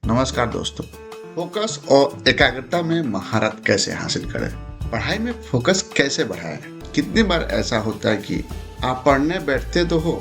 नमस्कार दोस्तों। फोकस और एकाग्रता में महारत कैसे हासिल करें, पढ़ाई में फोकस कैसे बढ़ाएं। कितनी बार ऐसा होता है कि आप पढ़ने बैठते तो हो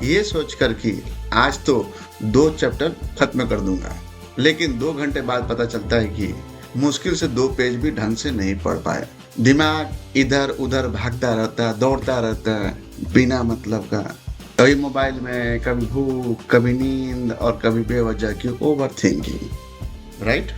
ये सोचकर कि आज तो 2 चैप्टर खत्म कर दूंगा, लेकिन 2 घंटे बाद पता चलता है कि मुश्किल से 2 पेज भी ढंग से नहीं पढ़ पाए। दिमाग इधर उधर भागता रहता है, दौड़ता रहता है बिना मतलब का। कभी मोबाइल में, कभी भूख, कभी नींद और कभी बेवजह की ओवर थिंकिंग। राइट।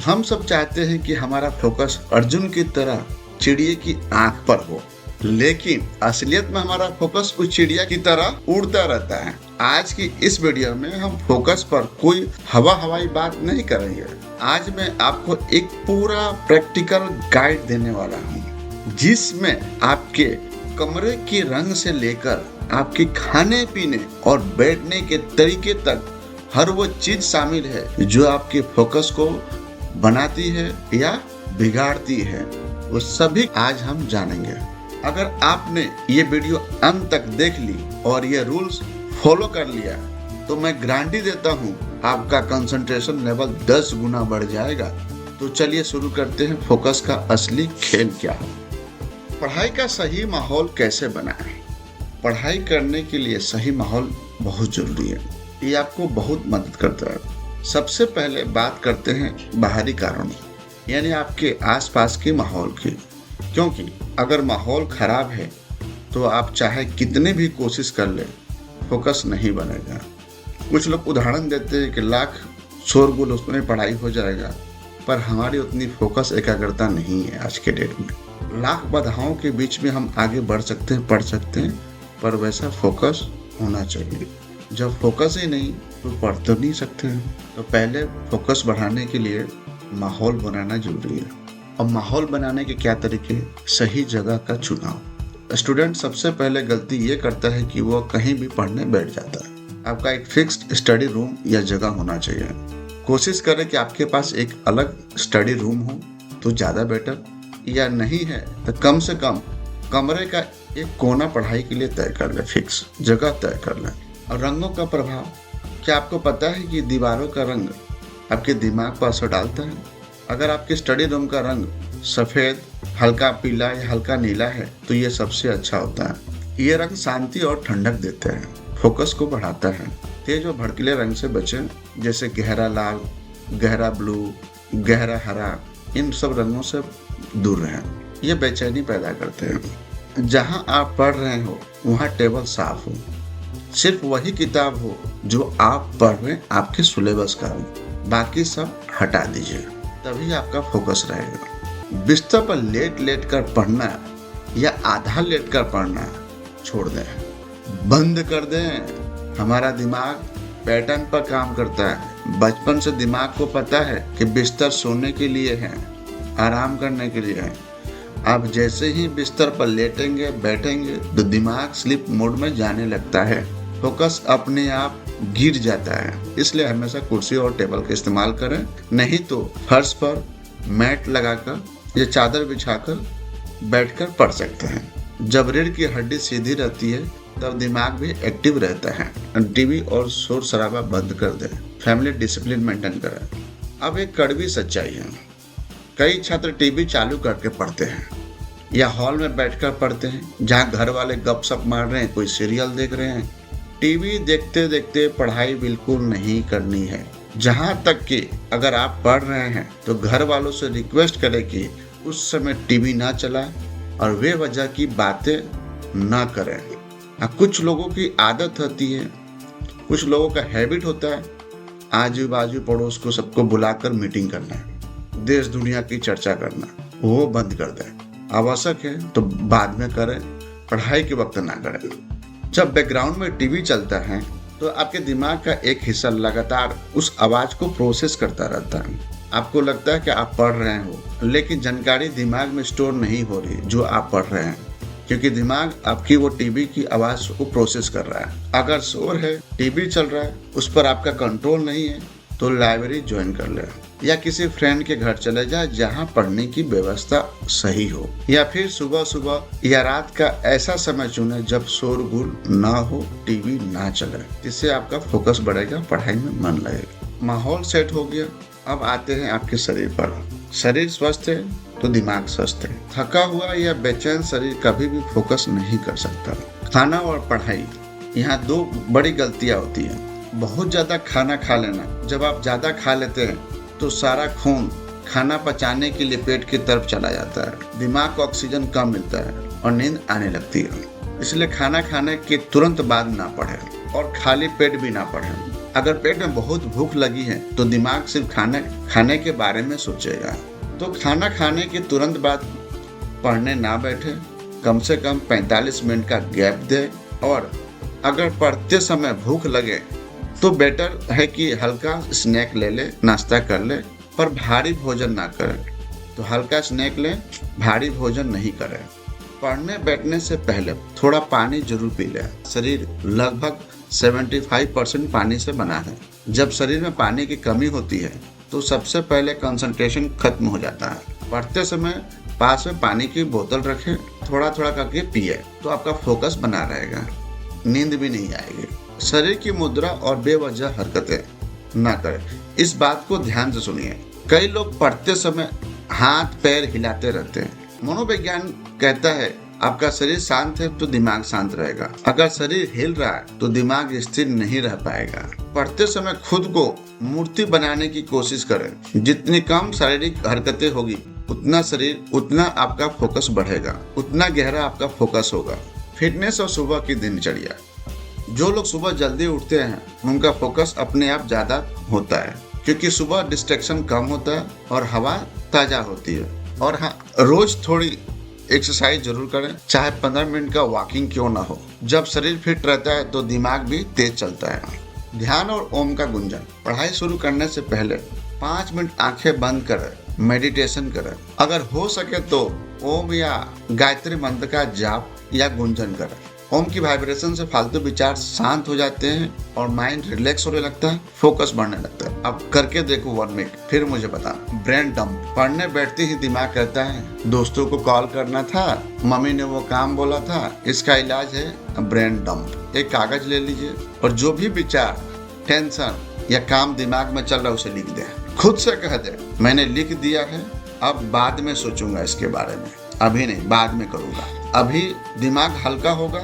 हम सब चाहते हैं कि हमारा फोकस अर्जुन की तरह चिड़िया की आंख पर हो, लेकिन असलियत में हमारा फोकस उस चिड़िया की तरह उड़ता रहता है। आज की इस वीडियो में हम फोकस पर कोई हवाई बात नहीं करेंगे। आज मैं आपको एक पूरा प्रैक्टिकल गाइड देने वाला हूँ, जिसमें आपके कमरे के रंग से लेकर आपके खाने पीने और बैठने के तरीके तक हर वो चीज शामिल है जो आपके फोकस को बनाती है या बिगाड़ती है। वो सभी आज हम जानेंगे। अगर आपने ये वीडियो अंत तक देख ली और ये रूल्स फॉलो कर लिया तो मैं गारंटी देता हूँ आपका कंसंट्रेशन लेवल 10 गुना बढ़ जाएगा। तो चलिए शुरू करते हैं। फोकस का असली खेल क्या है, पढ़ाई का सही माहौल कैसे बनाएं। पढ़ाई करने के लिए सही माहौल बहुत जरूरी है। ये आपको बहुत मदद करता है। सबसे पहले बात करते हैं बाहरी कारणों, यानी आपके आसपास के माहौल की। क्योंकि अगर माहौल खराब है तो आप चाहे कितने भी कोशिश कर ले, फोकस नहीं बनेगा। कुछ लोग उदाहरण देते हैं कि लाख शोरगुल उसमें पढ़ाई हो जाएगा, पर हमारी उतनी फोकस एकाग्रता नहीं है। आज के डेट में लाख बाधाओं के बीच में हम आगे बढ़ सकते हैं, पढ़ सकते हैं, पर वैसा फोकस होना चाहिए। जब फोकस ही नहीं तो पढ़ तो नहीं सकते हैं। तो पहले फोकस बढ़ाने के लिए माहौल बनाना जरूरी है। अब माहौल बनाने के क्या तरीके, सही जगह का चुनाव। स्टूडेंट सबसे पहले गलती ये करता है कि वो कहीं भी पढ़ने बैठ जाता है। आपका एक फिक्स्ड स्टडी रूम या जगह होना चाहिए। कोशिश करें कि आपके पास एक अलग स्टडी रूम हो तो ज़्यादा बेटर, या नहीं है तो कम से कम कमरे का एक कोना पढ़ाई के लिए तय कर लें, फिक्स जगह तय कर लें। और रंगों का प्रभाव, क्या आपको पता है कि दीवारों का रंग आपके दिमाग पर असर डालता है। अगर आपके स्टडी रूम का रंग सफ़ेद, हल्का पीला या हल्का नीला है तो ये सबसे अच्छा होता है। ये रंग शांति और ठंडक देते हैं, फोकस को बढ़ाता है। तेज और भड़कीले रंग से बचें, जैसे गहरा लाल, गहरा ब्लू, गहरा हरा। इन सब रंगों से दूर रहें, ये बेचैनी पैदा करते हैं। जहाँ आप पढ़ रहे हो वहाँ टेबल साफ हो, सिर्फ वही किताब हो जो आप पढ़ रहे आपके सिलेबस का हो, बाकी सब हटा दीजिए, तभी आपका फोकस रहेगा। बिस्तर पर लेट कर पढ़ना या आधा लेट कर पढ़ना छोड़ दें, बंद कर दें। हमारा दिमाग पैटर्न पर काम करता है। बचपन से दिमाग को पता है कि बिस्तर सोने के लिए है, आराम करने के लिए है। आप जैसे ही बिस्तर पर लेटेंगे, बैठेंगे तो दिमाग स्लीप मोड में जाने लगता है, फोकस अपने आप गिर जाता है। इसलिए हमेशा कुर्सी और टेबल का इस्तेमाल करें, नहीं तो फर्श पर मैट लगाकर या चादर बिछाकर बैठकर पढ़ सकते हैं। जब रीढ़ की हड्डी सीधी रहती है तब दिमाग भी एक्टिव रहता है। टीवी और शोर शराबा बंद कर दें, फैमिली डिसिप्लिन मेंटेन करें। अब एक कड़वी सच्चाई है, कई छात्र टीवी चालू करके पढ़ते हैं या हॉल में बैठकर पढ़ते हैं, जहां घर वाले गपशप मार रहे हैं, कोई सीरियल देख रहे हैं। टीवी देखते देखते पढ़ाई बिल्कुल नहीं करनी है। जहां तक कि अगर आप पढ़ रहे हैं तो घर वालों से रिक्वेस्ट करें कि उस समय टीवी ना चलाएं और वे वजह की बातें ना करें। कुछ लोगों की आदत होती है, कुछ लोगों का हैबिट होता है, आजू बाजू पड़ोस को सबको बुलाकर मीटिंग करना, देश दुनिया की चर्चा करना, वो बंद कर दें। आवश्यक है तो बाद में करें, पढ़ाई के वक्त ना करें। जब बैकग्राउंड में टीवी चलता है तो आपके दिमाग का एक हिस्सा लगातार उस आवाज को प्रोसेस करता रहता है। आपको लगता है कि आप पढ़ रहे हो, लेकिन जानकारी दिमाग में स्टोर नहीं हो रही जो आप पढ़ रहे हैं, क्योंकि दिमाग आपकी वो टीवी की आवाज को प्रोसेस कर रहा है। अगर शोर है, टीवी चल रहा है, उस पर आपका कंट्रोल नहीं है, तो लाइब्रेरी ज्वाइन कर ले या किसी फ्रेंड के घर चले जाए जहां पढ़ने की व्यवस्था सही हो, या फिर सुबह सुबह या रात का ऐसा समय चुने जब शोरगुल ना हो, टीवी ना चले। इससे आपका फोकस बढ़ेगा, पढ़ाई में मन लगेगा। माहौल सेट हो गया। अब आते हैं आपके शरीर पर। शरीर स्वस्थ है तो दिमाग स्वस्थ है। थका हुआ या बेचैन शरीर कभी भी फोकस नहीं कर सकता। खाना और पढ़ाई, यहाँ दो बड़ी गलतियां होती हैं। बहुत ज्यादा खाना खा लेना। जब आप ज्यादा खा लेते हैं तो सारा खून खाना पचाने के लिए पेट की तरफ चला जाता है, दिमाग को ऑक्सीजन कम मिलता है और नींद आने लगती है। इसलिए खाना खाने के तुरंत बाद ना पढ़ें और खाली पेट भी ना पढ़ें। अगर पेट में बहुत भूख लगी है तो दिमाग सिर्फ खाने के बारे में सोचेगा। तो खाना खाने के तुरंत बाद पढ़ने ना बैठे, कम से कम 45 मिनट का गैप दे। और अगर पढ़ते समय भूख लगे तो बेटर है कि हल्का स्नैक ले ले, नाश्ता कर ले, पर भारी भोजन ना करें। तो हल्का स्नैक लें, भारी भोजन नहीं करें। पढ़ने बैठने से पहले थोड़ा पानी जरूर पी लें। शरीर लगभग 75% पानी से बना है। जब शरीर में पानी की कमी होती है तो सबसे पहले कंसंट्रेशन खत्म हो जाता है। पढ़ते समय पास में पानी की बोतल रखें, थोड़ा थोड़ा करके पिए तो आपका फोकस बना रहेगा, नींद भी नहीं आएगी। शरीर की मुद्रा और बेवजह हरकतें ना करें। इस बात को ध्यान से सुनिए। कई लोग पढ़ते समय हाथ पैर हिलाते रहते हैं। मनोविज्ञान कहता है आपका शरीर शांत है तो दिमाग शांत रहेगा। अगर शरीर हिल रहा है तो दिमाग स्थिर नहीं रह पाएगा। पढ़ते समय खुद को मूर्ति बनाने की कोशिश करें। जितनी कम शारीरिक हरकतें होगी उतना आपका फोकस बढ़ेगा, उतना गहरा आपका फोकस होगा। फिटनेस और सुबह की दिनचर्या। जो लोग सुबह जल्दी उठते हैं उनका फोकस अपने आप ज्यादा होता है, क्योंकि सुबह डिस्ट्रैक्शन कम होता है और हवा ताजा होती है। और हाँ, रोज थोड़ी एक्सरसाइज जरूर करें, चाहे 15 मिनट का वॉकिंग क्यों ना हो। जब शरीर फिट रहता है तो दिमाग भी तेज चलता है। ध्यान और ओम का गुंजन। पढ़ाई शुरू करने से पहले 5 मिनट आंखें बंद करें, मेडिटेशन करें। अगर हो सके तो ओम या गायत्री मंत्र का जाप या गुंजन करें। ओम की वाइब्रेशन से फालतू विचार शांत हो जाते हैं और माइंड रिलैक्स होने लगता है, फोकस बढ़ने लगता है। अब करके देखो 1 मिनट, फिर मुझे बता। Brain dump. पढ़ने बैठते ही दिमाग कहता है दोस्तों को कॉल करना था, मम्मी ने वो काम बोला था। इसका इलाज है ब्रेन डंप। एक कागज ले लीजिए और जो भी विचार, टेंशन या काम दिमाग में चल रहा है उसे लिख दे। खुद से कह दे मैंने लिख दिया है, अब बाद में सोचूंगा इसके बारे में, अभी नहीं, बाद में करूंगा। अभी दिमाग हल्का होगा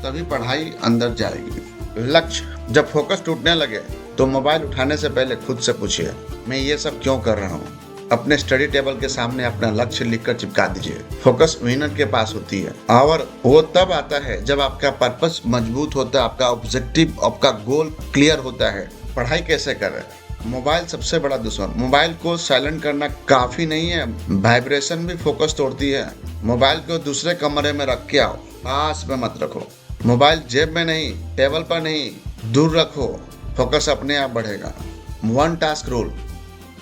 तभी पढ़ाई अंदर जाएगी। लक्ष्य। जब फोकस टूटने लगे तो मोबाइल उठाने से पहले खुद से पूछिए मैं ये सब क्यों कर रहा हूँ। अपने स्टडी टेबल के सामने अपना लक्ष्य लिखकर चिपका दीजिए। फोकस विनर के पास होती है और वो तब आता है जब आपका पर्पस मजबूत होता है, आपका ऑब्जेक्टिव, आपका गोल क्लियर होता है। पढ़ाई कैसे करें। मोबाइल सबसे बड़ा दुश्मन। मोबाइल को साइलेंट करना काफी नहीं है, वाइब्रेशन भी फोकस तोड़ती है। मोबाइल को दूसरे कमरे में रख के आओ, पास में मत रखो। मोबाइल जेब में नहीं, टेबल पर नहीं, दूर रखो, फोकस अपने आप बढ़ेगा। 1 टास्क रूल।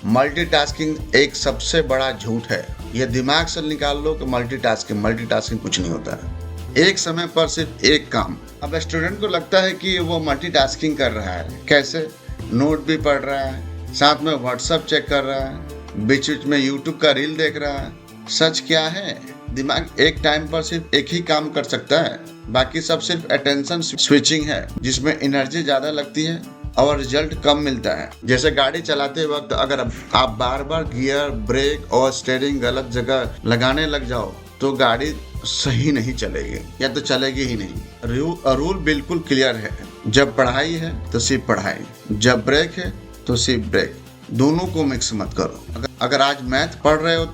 मल्टीटास्किंग एक सबसे बड़ा झूठ है। ये दिमाग से निकाल लो कि मल्टीटास्किंग कुछ नहीं होता है। एक समय पर सिर्फ एक काम। अब स्टूडेंट को लगता है कि वो मल्टीटास्किंग कर रहा है। कैसे? नोट भी पढ़ रहा है, साथ में व्हाट्सएप चेक कर रहा है, बीच बीच में यूट्यूब का रील देख रहा है। सच क्या है? दिमाग एक टाइम पर सिर्फ एक ही काम कर सकता है, बाकी सब सिर्फ अटेंशन स्विचिंग है, जिसमें एनर्जी ज्यादा लगती है और रिजल्ट कम मिलता है। जैसे गाड़ी चलाते वक्त अगर आप बार बार गियर, ब्रेक और स्टीयरिंग गलत जगह लगाने लग जाओ तो गाड़ी सही नहीं चलेगी या तो चलेगी ही नहीं। रूल बिल्कुल क्लियर है। जब पढ़ाई है तो सिर्फ पढ़ाई, जब ब्रेक है तो सिर्फ ब्रेक। दोनों को मिक्स मत करो। अगर आज मैथ पढ़ रहे हो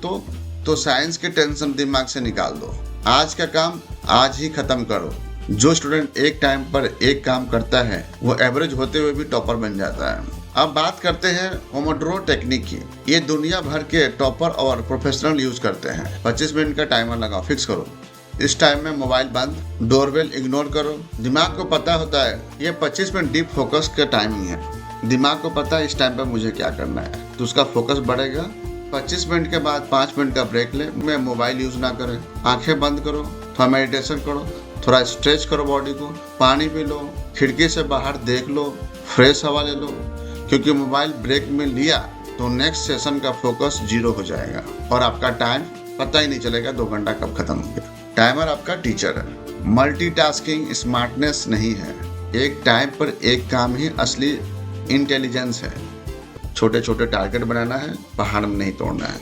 तो साइंस के टेंशन दिमाग से निकाल दो। आज का काम आज ही खत्म करो। जो स्टूडेंट एक टाइम पर एक काम करता है वो एवरेज होते हुए भी टॉपर बन जाता है। अब बात करते हैं पोमोडोरो टेक्निक की। ये दुनिया भर के टॉपर और प्रोफेशनल यूज करते हैं। 25 मिनट का टाइमर लगाओ, फिक्स करो। इस टाइम में मोबाइल बंद, डोरबेल इग्नोर करो। दिमाग को पता होता है ये 25 मिनट डीप फोकस का टाइमिंग है। दिमाग को पता है इस टाइम पर मुझे क्या करना है, तो उसका फोकस बढ़ेगा। 25 मिनट के बाद 5 मिनट का ब्रेक ले। मैं मोबाइल यूज ना करें, आंखें बंद करो, थोड़ा मेडिटेशन करो, थोड़ा स्ट्रेच करो बॉडी को, पानी पी लो, खिड़की से बाहर देख लो, फ्रेश हवा ले लो। क्योंकि मोबाइल ब्रेक में लिया तो नेक्स्ट सेशन का फोकस 0 हो जाएगा और आपका टाइम पता ही नहीं चलेगा 2 घंटा कब खत्म हो गया। टाइमर आपका टीचर है। मल्टीटास्किंग स्मार्टनेस नहीं है, एक टाइम पर एक काम ही असली इंटेलिजेंस है। छोटे छोटे टारगेट बनाना है, पहाड़ नहीं तोड़ना है।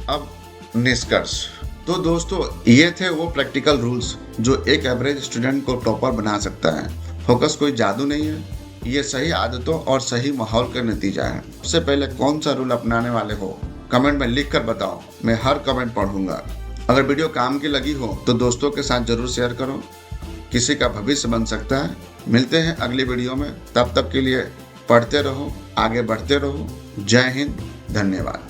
अब निष्कर्ष। तो दोस्तों, ये थे वो प्रैक्टिकल रूल्स जो एक एवरेज स्टूडेंट को टॉपर बना सकता है। फोकस कोई जादू नहीं है, ये सही आदतों और सही माहौल का नतीजा है। सबसे पहले कौन सा रूल अपनाने वाले हो, कमेंट में लिख कर बताओ, मैं हर कमेंट पढ़ूंगा। अगर वीडियो काम की लगी हो तो दोस्तों के साथ जरूर शेयर करो, किसी का भविष्य बन सकता है। मिलते हैं अगली वीडियो में, तब तक के लिए पढ़ते रहो, आगे बढ़ते रहो। जय हिंद, धन्यवाद।